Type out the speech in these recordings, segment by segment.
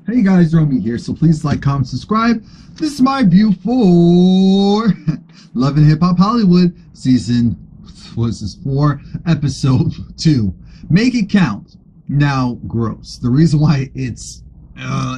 Hey guys, Romie here, so please like, comment, subscribe. This is my view for Love and Hip Hop Hollywood, season, what is this, 4, episode 2. Make it count. Now, gross. The reason why it's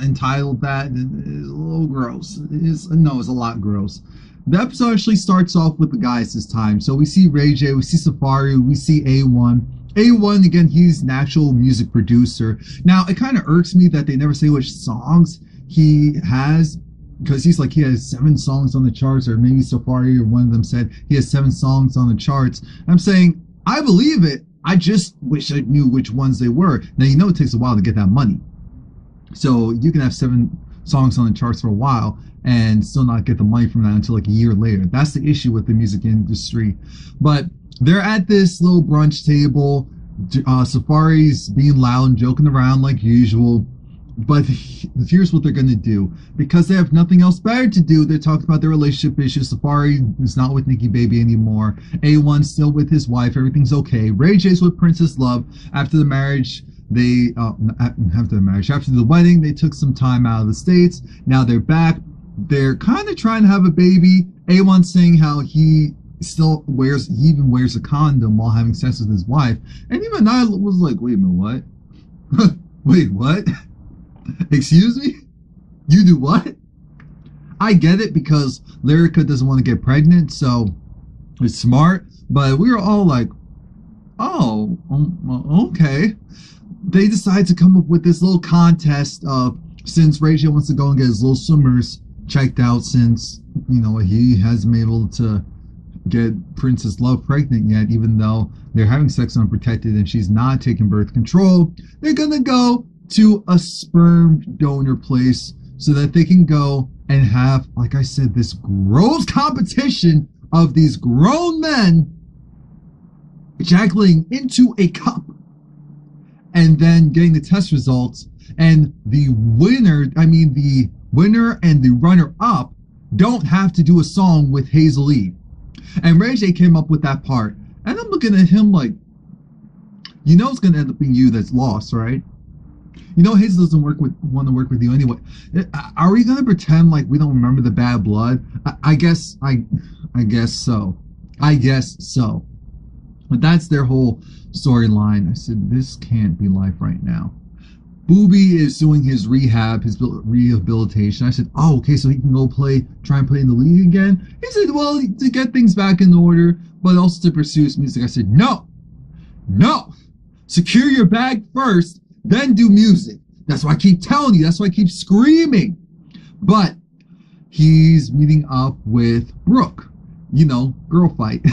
entitled that is a little gross. It's a lot gross. The episode actually starts off with the guys this time. So we see Ray J, we see Safari, we see A1. A1, again, he's an actual music producer. Now, it kind of irks me that they never say which songs he has, because he has 7 songs on the charts, or maybe Safari or one of them said he has 7 songs on the charts. I'm saying, I believe it. I just wish I knew which ones they were. Now, you know it takes a while to get that money. So you can have 7 songs on the charts for a while and still not get the money from that until like a year later. That's the issue with the music industry. But they're at this little brunch table. Safari's being loud and joking around like usual. But here's what they're going to do. Because they have nothing else better to do, they're talking about their relationship issues. Safari is not with Nikki Baby anymore. A1's still with his wife. Everything's okay. Ray J's with Princess Love. After the marriage, after the wedding, they took some time out of the States. Now they're back. They're kind of trying to have a baby. A1 saying how he even wears a condom while having sex with his wife. And even I was like, wait a minute, what? Wait, what? Excuse me? You do what? I get it because Lyrica doesn't want to get pregnant, so it's smart. But we were all like, oh, okay. They decide to come up with this little contest of, since Ray J wants to go and get his little swimmers checked out, since, he hasn't been able to get Princess Love pregnant yet, even though they're having sex unprotected and she's not taking birth control. They're gonna go to a sperm donor place so that they can go and have, like I said, this gross competition of these grown men ejaculating into a cup and then getting the test results. And the winner and the runner-up don't have to do a song with Hazel E. And Ray J came up with that part. And I'm looking at him like, it's going to end up being you that's lost, right? Hazel doesn't want to work with you anyway. Are we going to pretend like we don't remember the bad blood? I guess so. I guess so. But that's their whole storyline. I said, this can't be life right now. Booby is doing his rehab, his rehabilitation. I said, oh, okay, so he can go try and play in the league again? He said, well, to get things back in order, but also to pursue his music. I said, no. Secure your bag first, then do music. That's why I keep telling you. That's why I keep screaming. But he's meeting up with Brooke. Girl fight.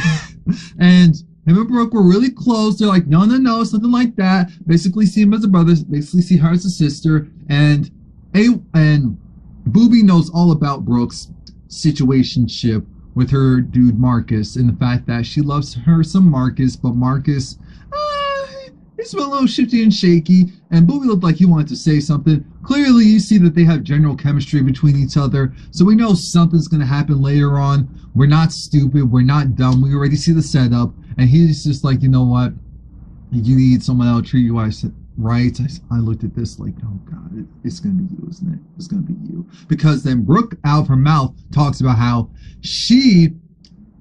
And him and Brooke were really close. They're like, no, something like that. Basically see him as a brother. Basically see her as a sister. And Booby knows all about Brooke's situationship with her dude Marcus, and the fact that she loves her some Marcus, but Marcus, he's a little shifty and shaky. And Booby looked like he wanted to say something. Clearly, you see that they have general chemistry between each other. So we know something's going to happen later on. We're not stupid. We're not dumb. We already see the setup. And he's just like, you know what? You need someone that'll treat you right. I looked at this like, oh God, it's going to be you, isn't it? It's going to be you. Because then Brooke, out of her mouth, talks about how she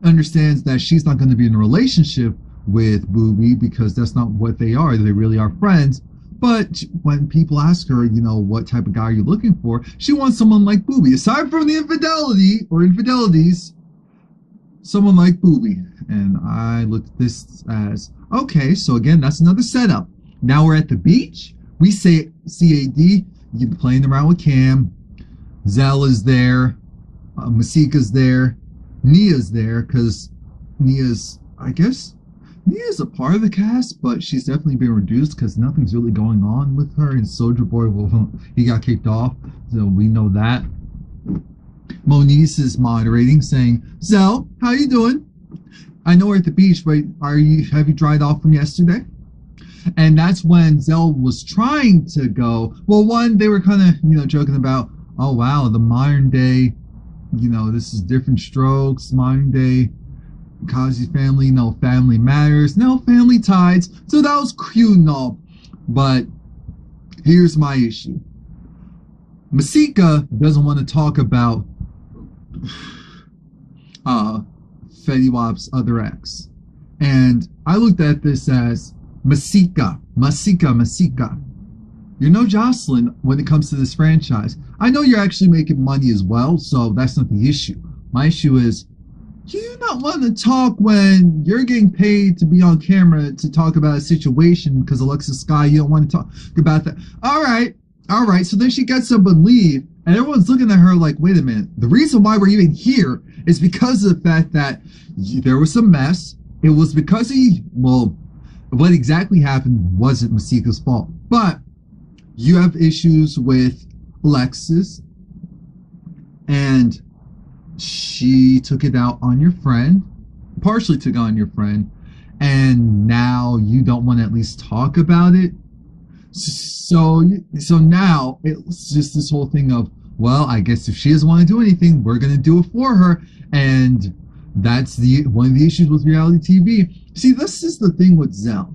understands that she's not going to be in a relationship with Booby because that's not what they are. They really are friends. But when people ask her, what type of guy are you looking for? She wants someone like Booby. Aside from the infidelity or infidelities, someone like Booby. And I looked at this as, okay, so again, that's another setup. Now we're at the beach. We say CAD, you're playing around with Cam. Zell is there. Masika's there. Nia's there, because Nia's a part of the cast, but she's definitely been reduced because nothing's really going on with her. And Soulja Boy, he got kicked off, so we know that. Moniece is moderating, saying, Zell, how you doing? I know we're at the beach, but have you dried off from yesterday? And that's when Zell was trying to go. Well, one, they were kind of, joking about, oh wow, the modern day, this is different strokes, modern day Kazi family, no family matters, no family ties. So that was cute and all. But here's my issue. Masika doesn't want to talk about Fetty Wap's other ex. And I looked at this as Masika. You're no Jocelyn when it comes to this franchise. I know you're actually making money as well, so that's not the issue. My issue is, you not want to talk when you're getting paid to be on camera to talk about a situation because Alexis Sky, you don't want to talk about that. All right. So then she gets up and leave, and everyone's looking at her like, wait a minute. The reason why we're even here is because of the fact that there was some mess. It was because what exactly happened wasn't Masika's fault. But you have issues with Alexis, and she took it out on your friend, partially took it on your friend, and now you don't want to at least talk about it. So now it's just this whole thing of, well, I guess if she doesn't want to do anything, we're going to do it for her. And that's one of the issues with reality TV. See, this is the thing with Zell.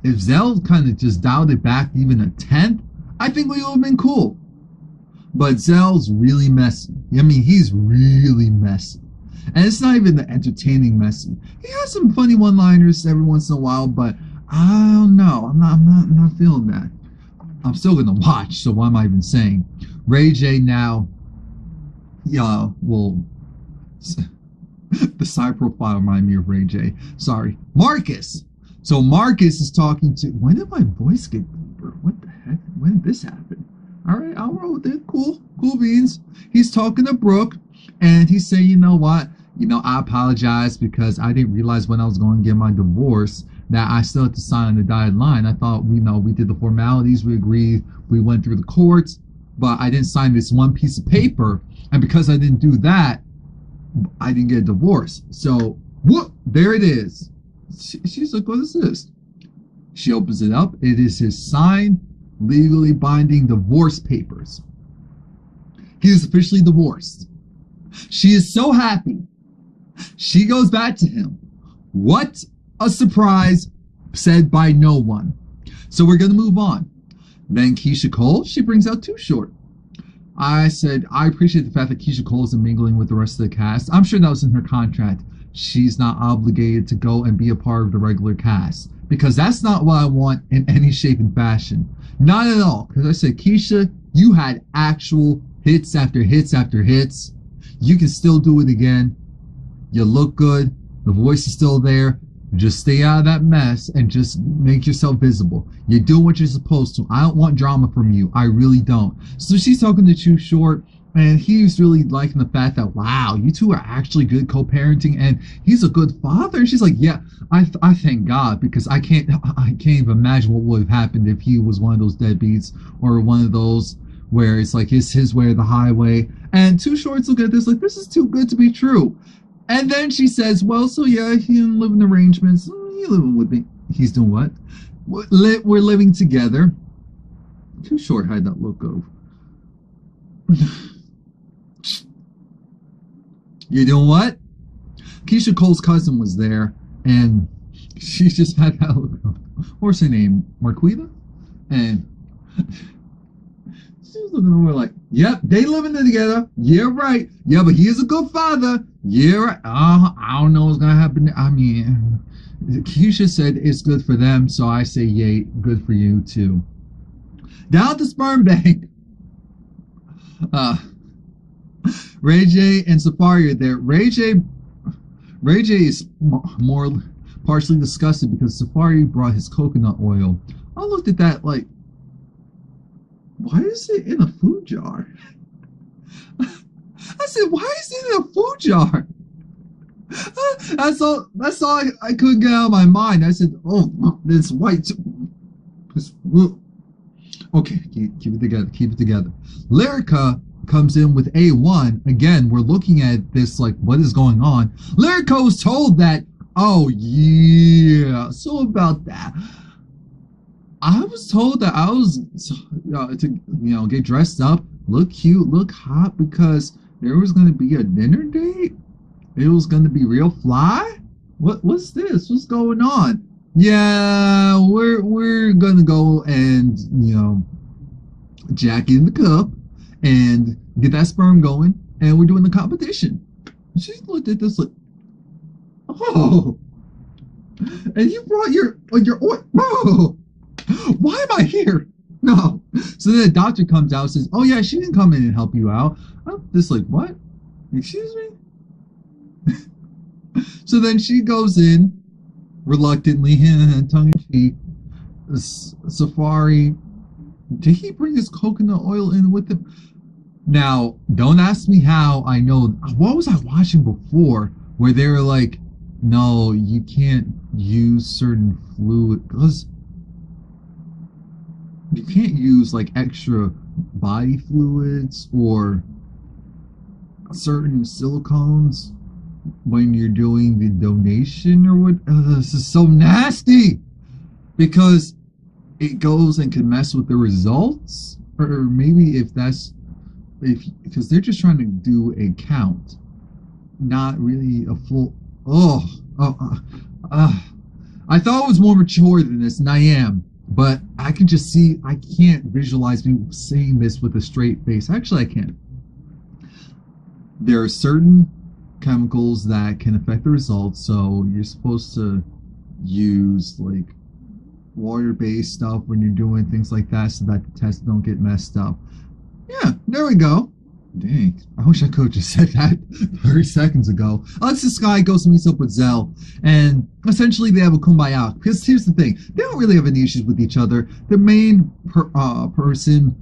If Zell kind of just dialed it back even a tenth, I think we would have been cool. But Zell's really messy. I mean, he's really messy. And it's not even the entertaining messy. He has some funny one-liners every once in a while, but I don't know. I'm not feeling that. I'm still gonna watch, so what am I even saying? Ray J now, the side profile reminded me of Ray J. Sorry. Marcus. So Marcus is talking to, when did my voice get deeper? What the heck? When did this happen? All right, I'll roll with it. Cool beans. He's talking to Brooke, and he's saying, you know what? I apologize because I didn't realize when I was going to get my divorce that I still had to sign on the dotted line. I thought, we did the formalities, we agreed, we went through the courts, but I didn't sign this one piece of paper, and because I didn't do that, I didn't get a divorce. So, whoop, there it is. She's like, what is this? She opens it up. It is his signed, legally binding divorce papers. He is officially divorced. She is so happy. She goes back to him. What a surprise, said by no one. So we're going to move on. Then Keyshia Cole, she brings out Too Short. I said, I appreciate the fact that Keyshia Cole isn't mingling with the rest of the cast. I'm sure that was in her contract. She's not obligated to go and be a part of the regular cast, because that's not what I want in any shape and fashion. Not at all. Because I said, Keyshia, you had actual hits after hits after hits. You can still do it again. You look good. The voice is still there. Just stay out of that mess and just make yourself visible. You're doing what you're supposed to. I don't want drama from you. I really don't. So she's talking to Too Short, and he's really liking the fact that, wow, you two are actually good co-parenting, and he's a good father. And she's like, yeah, I thank God, because I can't even imagine what would have happened if he was one of those deadbeats, or one of those where it's like it's his way or the highway. And Too Short's look at this like, this is too good to be true. And then she says, well, so yeah, he didn't live in arrangements. He's living with me. He's doing what? We're living together. Too Short had that look of, you doing what? Keyshia Cole's cousin was there, and she just had that look of, what's her name? Marquita? And she was looking over like, yep, they living together. Yeah, right. Yeah, but he is a good father. Yeah, right. I don't know what's going to happen. I mean, Keyshia said it's good for them, so I say yay, good for you too. Down at the sperm bank. Ray J and Safari are there. Ray J is more partially disgusted because Safari brought his coconut oil. I looked at that like, why is it in a food jar? I said, why is it in a food jar? That's all I couldn't get out of my mind. I said, oh, it's white. Okay, keep it together. Lyrica comes in with A1. Again, we're looking at this like, what is going on? Lyrica was told that, oh yeah, so about that. I was told that I was to get dressed up, look cute, look hot, because there was going to be a dinner date. It was going to be real fly. What's this? What's going on? Yeah, we're going to go and jack in the cup, and get that sperm going, and we're doing the competition. She looked at this like, oh, and you brought your oil. Oh, why am I here? No. So then the doctor comes out and says, oh yeah, she didn't come in and help you out. I'm just like, what? Excuse me? So then she goes in reluctantly, tongue in cheek. Safari, did he bring his coconut oil in with him? Now, don't ask me how I know. What was I watching before where they were like, no, you can't use certain fluid, because you can't use like extra body fluids or certain silicones when you're doing the donation or what. This is so nasty because it goes and can mess with the results, or maybe because they're just trying to do a count, not really a full. I thought it was more mature than this, and I am, but I can just see, I can't visualize me saying this with a straight face. Actually, I can. There are certain chemicals that can affect the results, so you're supposed to use like water-based stuff when you're doing things like that so that the tests don't get messed up. Yeah, there we go. Dang, I wish I could have just said that 30 seconds ago. Alexis Sky goes and meets up with Zell, and essentially they have a kumbaya. Because here's the thing, they don't really have any issues with each other. The main person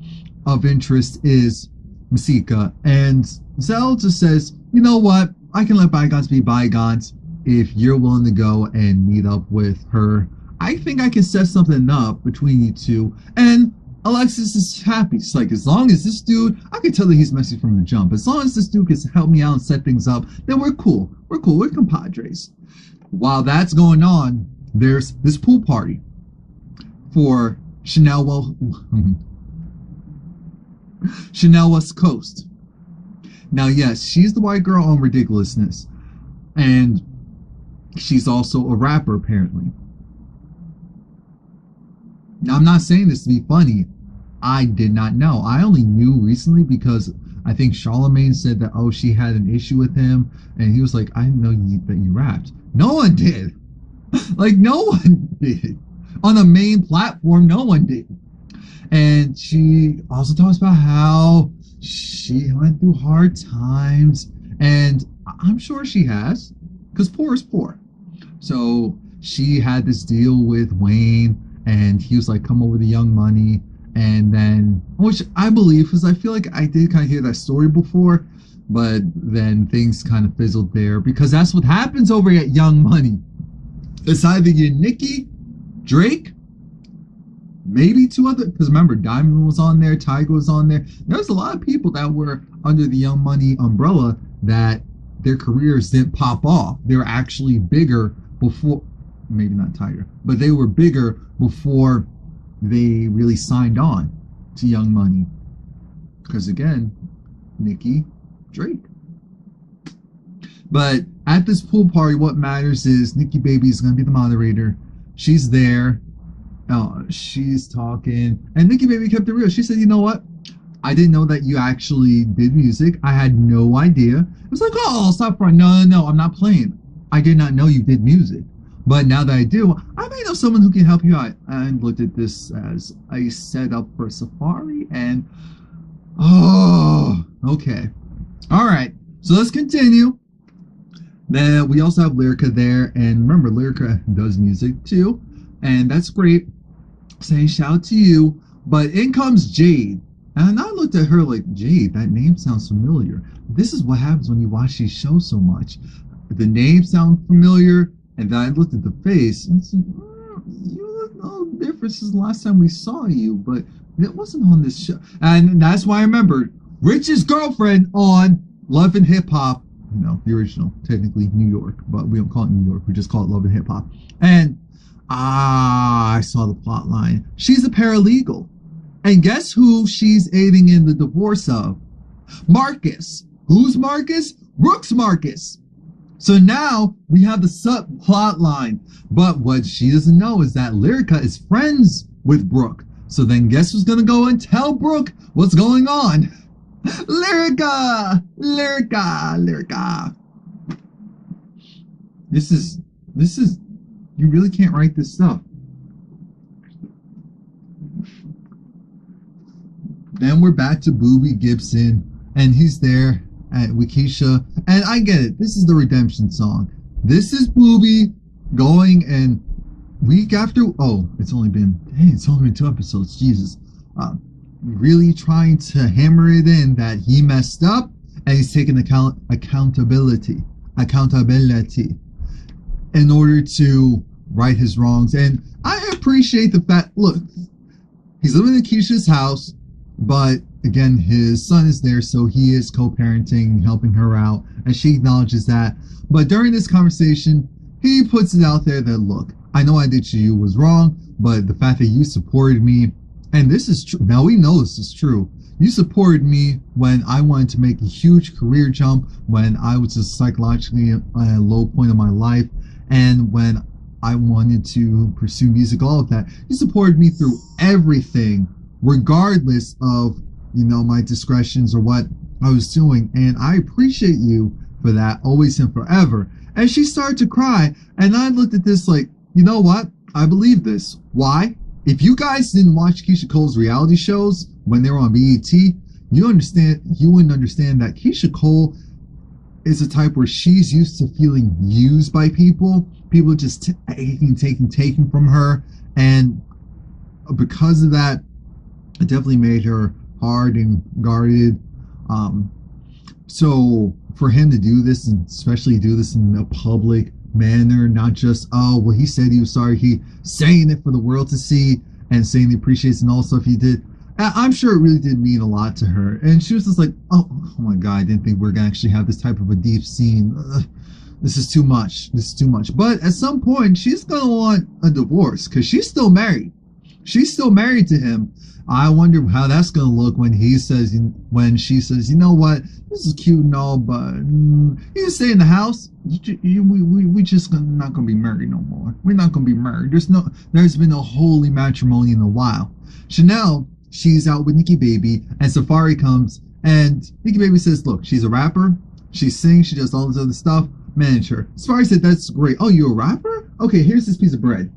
of interest is Masika, and Zell just says, you know what, I can let bygones be bygones. If you're willing to go and meet up with her, I think I can set something up between you two. And Alexis is happy. She's like, as long as this dude, I can tell that he's messy from the jump. As long as this dude can help me out and set things up, then we're cool. We're cool. We're compadres. While that's going on, there's this pool party for Chanel West Coast. Now, yes, she's the white girl on Ridiculousness. And she's also a rapper, apparently. Now, I'm not saying this to be funny. I did not know. I only knew recently because I think Charlemagne said that, oh, she had an issue with him. And he was like, I didn't know that you rapped. No one did. Like, no one did. On the main platform, no one did. And she also talks about how she went through hard times. And I'm sure she has, because poor is poor. So she had this deal with Wayne. And he was like, come over to Young Money. And then, which I believe, because I feel like I did kind of hear that story before, but then things kind of fizzled there, because that's what happens over at Young Money. It's either you Nicki, Drake, maybe two other, because remember, Diamond was on there, Tyga was on there. There's a lot of people that were under the Young Money umbrella that their careers didn't pop off. They were actually bigger before. Maybe not Tiger, but they were bigger before they really signed on to Young Money. Because again, Nicki, Drake. But at this pool party, what matters is Nicki Baby is going to be the moderator. She's there. She's talking. And Nicki Baby kept it real. She said, you know what? I didn't know that you actually did music. I had no idea. It was like, oh, stop front. No, I'm not playing. I did not know you did music. But now that I do, I may know someone who can help you out. I looked at this as a setup for Safari, and oh, okay. All right, so let's continue. Then we also have Lyrica there, and remember, Lyrica does music too, and that's great. Saying shout out to you. But in comes Jade, and I looked at her like, Jade, that name sounds familiar. This is what happens when you watch these shows so much. The name sounds familiar. And then I looked at the face and said, you look no different since the last time we saw you, but it wasn't on this show. And that's why I remembered Rich's girlfriend on Love and Hip Hop. You know, the original, technically New York, but we don't call it New York. We just call it Love and Hip Hop. And I saw the plot line. She's a paralegal. And guess who she's aiding in the divorce of? Marcus. Who's Marcus? Brooks Marcus. So now we have the subplot line. But what she doesn't know is that Lyrica is friends with Brooke. So then guess who's going to go and tell Brooke what's going on? Lyrica! Lyrica! Lyrica! This is, you really can't write this stuff. Then we're back to Booby Gibson, and he's there with Keyshia, and I get it. This is the redemption song. This is Booby going, and week after, it's only been 2 episodes. Jesus, really trying to hammer it in that he messed up, and he's taking accountability in order to right his wrongs. And I appreciate the fact. Look, he's living in Keyshia's house. But again, his son is there, so he is co-parenting, helping her out, and she acknowledges that. But during this conversation, he puts it out there that, look, I know I did to you was wrong, but the fact that you supported me, and this is true, now we know this is true, you supported me when I wanted to make a huge career jump, when I was just psychologically at a low point of my life, and when I wanted to pursue music, all of that. You supported me through everything, regardless of, my discretions or what I was doing. And I appreciate you for that, always and forever. And she started to cry. And I looked at this like, you know what? I believe this. Why? If you guys didn't watch Keyshia Cole's reality shows when they were on BET, you wouldn't understand that Keyshia Cole is a type where she's used to feeling used by people. People just taking from her. And because of that, it definitely made her hard and guarded. So for him to do this, and especially do this in a public manner, not just, he said he was sorry, he saying it for the world to see and saying he appreciates and all the stuff he did, I'm sure it really did mean a lot to her. And she was just like, oh my God, I didn't think we were going to actually have this type of a deep scene. This is too much. This is too much. But at some point, she's going to want a divorce because she's still married. She's still married to him. I wonder how that's going to look when she says, you know what, this is cute and all, but you can stay in the house. We just not going to be married no more. We're not going to be married. There's been a holy matrimony in a while. Chanel, she's out with Nikki Baby, and Safari comes, and Nikki Baby says, look, she's a rapper. She sings. She does all this other stuff. Manage her. Safari said, that's great. Oh, you're a rapper? Okay, here's this piece of bread.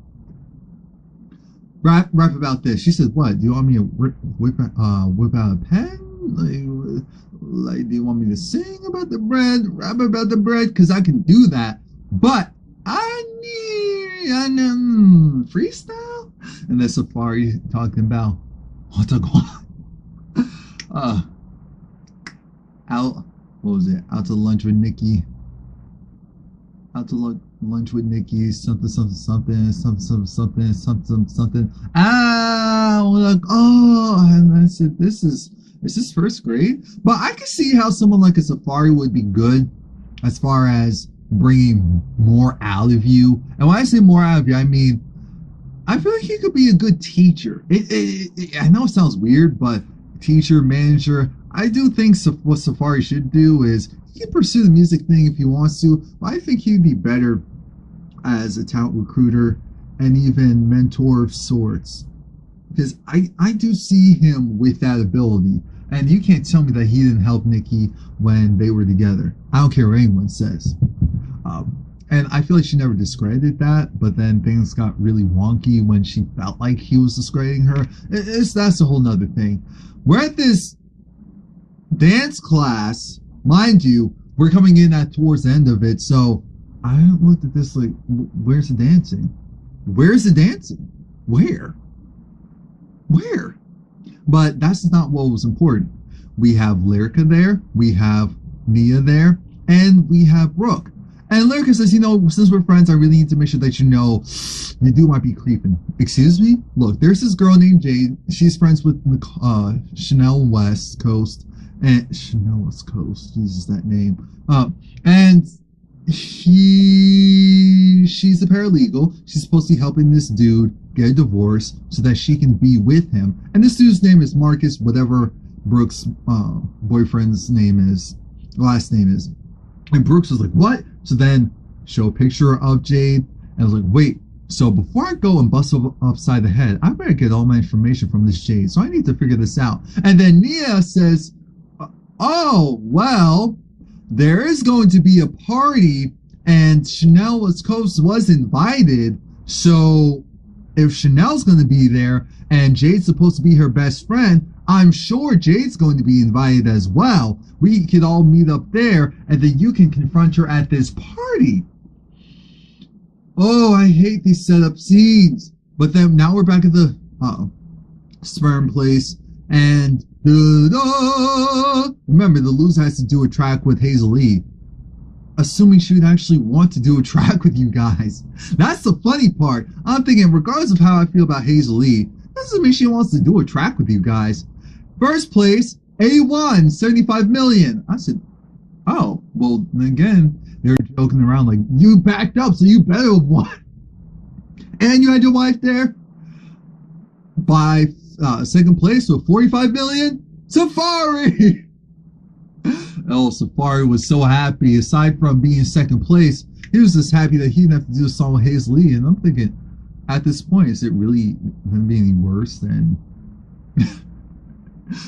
Rap about this. She said, what? Do you want me to whip out a pen? Like, do you want me to sing about the bread? Rap about the bread? Because I can do that. But I need freestyle? And then Safari talking about what to go out. What was it? Out to lunch with Nikki. Out to lunch with Nikki, something. And I said, is this first grade? But I can see how someone like a Safari would be good as far as bringing more out of you. And when I say more out of you, I mean, I feel like he could be a good teacher. I know it sounds weird, but teacher, manager, I do think what Safari should do is he can pursue the music thing if he wants to, but I think he'd be better as a talent recruiter and even mentor of sorts. Because I do see him with that ability. And you can't tell me that he didn't help Nikki when they were together. I don't care what anyone says. And I feel like she never discredited that, but then things got really wonky when she felt like he was discrediting her. That's a whole nother thing. We're at this dance class. Mind you, we're coming in towards the end of it, so I looked at this like, where's the dancing? Where's the dancing? Where? But that's not what was important. We have Lyrica there, we have Nia there, and we have Brooke. And Lyrica says, since we're friends, I really need to make sure that the dude might be creeping. Excuse me? Look, there's this girl named Jade. She's friends with Chanel West Coast. And Chanel West Coast, Jesus, that name. And she's a paralegal. She's supposed to be helping this dude get a divorce so that she can be with him. And this dude's name is Marcus, whatever Brooke's boyfriend's last name is. And Brooks was like, what? So then show a picture of Jade, and I was like, wait, so before I go and bust upside the head, I better get all my information from this Jade. So I need to figure this out. And then Nia says, Oh, well, there is going to be a party, and Chanel was invited. So if Chanel's going to be there and Jade's supposed to be her best friend, I'm sure Jade's going to be invited as well. We could all meet up there, and then you can confront her at this party. Oh, I hate these setup scenes. But then now we're back at the sperm place, and remember, the loser has to do a track with Hazel E. Assuming she would actually want to do a track with you guys. That's the funny part. I'm thinking, regardless of how I feel about Hazel E, that doesn't mean she wants to do a track with you guys. First place, A1, 75 million. I said, oh, well, again, they were joking around like, you backed up, so you better have won. And you had your wife there. By second place with 45 million, Safari. Oh, Safari was so happy. Aside from being in second place, he was just happy that he didn't have to do a song with Hazel E. And I'm thinking, at this point, is it really going to be any worse than...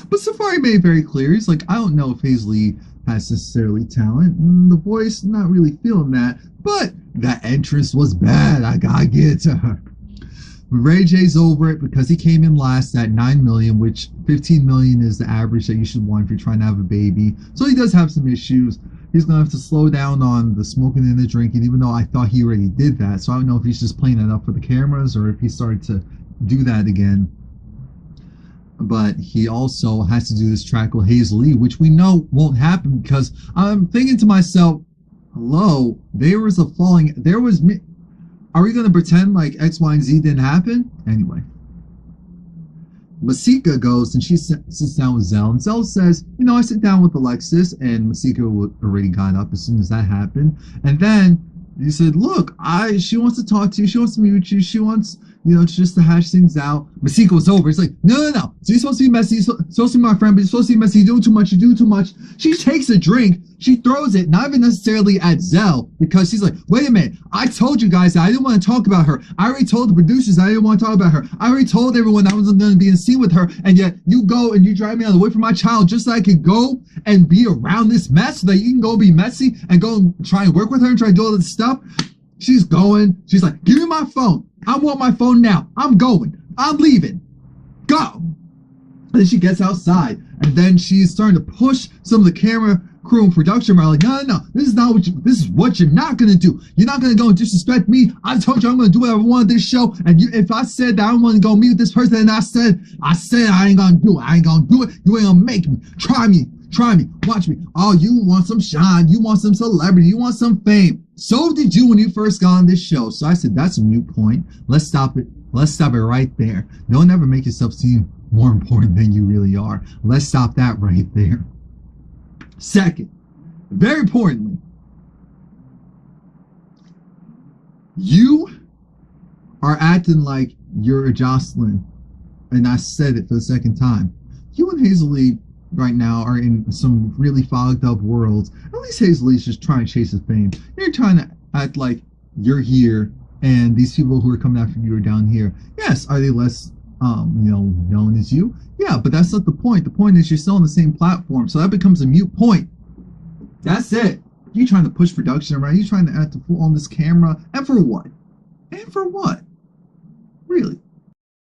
But Safari made it very clear. He's like, I don't know if Hazel E has necessarily talent. The voice, not really feeling that. But that entrance was bad. I gotta get it to her. But Ray J's over it because he came in last at 9 million, which 15 million is the average that you should want if you're trying to have a baby. So he does have some issues. He's going to have to slow down on the smoking and the drinking, even though I thought he already did that. So I don't know if he's just playing that up for the cameras or if he started to do that again. But he also has to do this track with Hazel E, which we know won't happen because I'm thinking to myself, hello, there was a falling, there was... Are we going to pretend like X, Y, and Z didn't happen? Anyway. Masika goes and she sits down with Zell. And Zell says, you know, I sit down with Alexis. And Masika already got up as soon as that happened. And then he said, look, she wants to talk to you. She wants to meet with you. She wants, you know, just to hash things out. Masika was over. It's like, no. So you're supposed to be messy. You're supposed to be my friend, but you're supposed to be messy. You do too much. You do too much. She takes a drink. She throws it, not even necessarily at Zell, because she's like, wait a minute, I told you guys that I didn't want to talk about her. I already told the producers I didn't want to talk about her. I already told everyone I wasn't going to be in the scene with her, and yet you go and you drive me out of the way from my child just so I could go and be around this mess so that you can go be messy and go and try and work with her and try to do all this stuff. She's going. She's like, give me my phone. I want my phone now. I'm going. I'm leaving. Go. And then she gets outside, and then she's starting to push some of the camera crew and production are like, no, this is what you're not gonna do. You're not gonna go and disrespect me. I told you I'm gonna do whatever I want this show, and if I said that I want to go meet with this person, and I said I ain't gonna do it. I ain't gonna do it. You ain't gonna make me. Try me, watch me. Oh, you want some shine, you want some celebrity, you want some fame. So did you when you first got on this show. So I said, that's a moot point. Let's stop it right there. Don't ever make yourself seem more important than you really are. Let's stop that right there. Second, very importantly, you are acting like you're a Jocelyn, and I said it for the second time. You and Hazel E right now are in some really fogged up worlds. At least Hazel E's just trying to chase his fame. You're trying to act like you're here, and these people who are coming after you are down here. Yes, are they less known as you? Yeah, but that's not the point. The point is you're still on the same platform, so that becomes a moot point. That's it. You trying to push production around, you trying to act the fool on this camera, and for what? Really?